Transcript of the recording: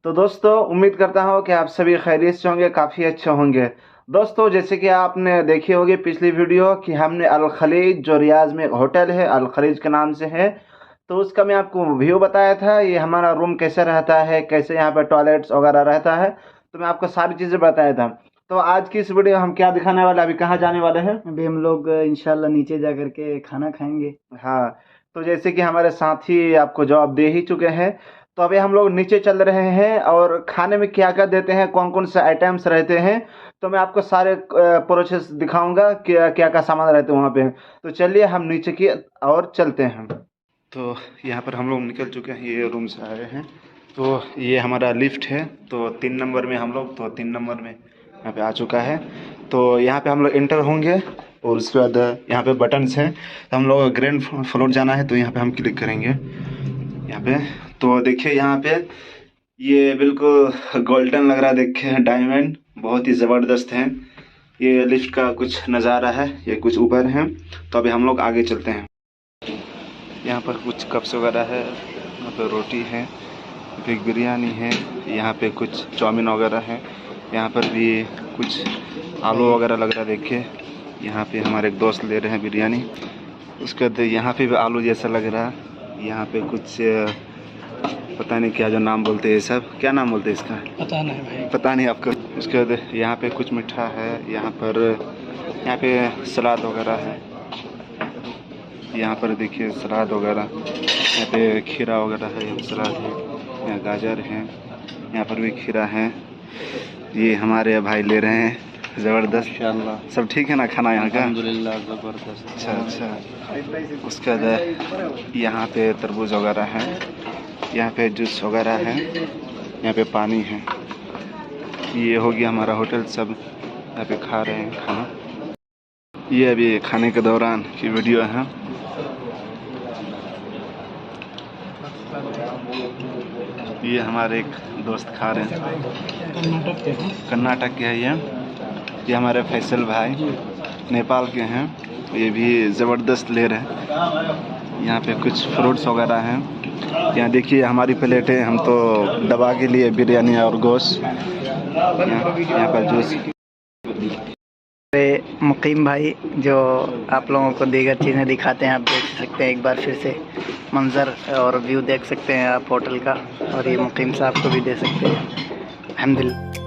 तो दोस्तों उम्मीद करता हूँ कि आप सभी खैरियत से होंगे, काफ़ी अच्छे होंगे। दोस्तों जैसे कि आपने देखी होगी पिछली वीडियो कि हमने अल खलीज जो रियाज में एक होटल है अल खलीज के नाम से है, तो उसका मैं आपको व्यू बताया था। ये हमारा रूम कैसे रहता है, कैसे यहाँ पे टॉयलेट्स वगैरह रहता है, तो मैं आपको सारी चीज़ें बताया था। तो आज की इस वीडियो हम क्या दिखाने वाले, अभी कहाँ जाने वाले हैं? अभी हम लोग इंशाल्लाह नीचे जा कर के खाना खाएंगे। हाँ, तो जैसे कि हमारे साथी आपको जवाब दे ही चुके हैं, तो अभी हम लोग नीचे चल रहे हैं और खाने में क्या-क्या देते हैं, कौन-कौन से आइटम्स रहते हैं, तो मैं आपको सारे प्रोसेस दिखाऊँगा कि क्या-क्या सामान रहते हैं वहाँ पे। तो चलिए हम नीचे की ओर चलते हैं। तो यहाँ पर हम लोग निकल चुके हैं, ये रूम से आए हैं। तो ये हमारा लिफ्ट है, तो 3 नंबर में हम लोग, तो 3 नंबर में यहाँ पे आ चुका है। तो यहाँ पे हम लोग एंटर होंगे और उसके बाद यहाँ पे बटन्स हैं। तो हम लोग ग्राउंड फ्लोर जाना है, तो यहाँ पे हम क्लिक करेंगे यहाँ पे। तो देखिए यहाँ पे ये बिल्कुल गोल्डन लग रहा है, देखिए डायमंड बहुत ही ज़बरदस्त है। ये लिफ्ट का कुछ नज़ारा है, ये कुछ ऊपर है। तो अभी हम लोग आगे चलते हैं। यहाँ पर कुछ कप्स वगैरह है, यहाँ पर रोटी है, एक बिरयानी है, यहाँ पे कुछ चाउमीन वगैरह है, यहाँ पर भी कुछ आलू वगैरह लग रहा है। देखिए यहाँ पे हमारे एक दोस्त ले रहे हैं बिरयानी, उसके बाद यहाँ पे भी आलू जैसा लग रहा है। यहाँ पे कुछ पता नहीं क्या जो नाम बोलते हैं, सब क्या नाम बोलते हैं इसका, पता नहीं भाई, पता नहीं आपको। उसके बाद यहाँ पे कुछ मीठा है, यहाँ पे सलाद वगैरह है। यहाँ पर देखिए सलाद वगैरह, यहाँ पे खीरा वगैरह है, यहाँ सलाद है, यहाँ गाजर है, यहाँ पर भी खीरा है। ये हमारे भाई ले रहे हैं, ज़बरदस्त। इंशाल्लाह सब ठीक है ना खाना यहाँ का? अल्हम्दुलिल्लाह ज़बरदस्त। अच्छा। उसके बाद यहाँ पे तरबूज वगैरह है, यहाँ पे जूस वगैरह है, यहाँ पे पानी है। ये हो गया हमारा होटल, सब यहाँ पे खा रहे हैं खाना। ये अभी खाने के दौरान की वीडियो है। ये हमारे एक दोस्त खा रहे हैं, कर्नाटक के हैं ये हमारे फैसल भाई नेपाल के हैं, ये भी ज़बरदस्त ले रहे हैं। यहाँ पे कुछ फ्रूट्स वगैरह हैं। यहाँ देखिए हमारी प्लेटें, हम तो दबा के लिए बिरयानी और गोश्त, यहाँ पर जूस। मुकीम भाई जो आप लोगों को दीगर चीज़ें दिखाते हैं, आप देख सकते हैं एक बार फिर से मंज़र और व्यू देख सकते हैं आप होटल का, और ये मुकीम साहब को भी दे सकते हैं। अल्हम्दुलिल्लाह।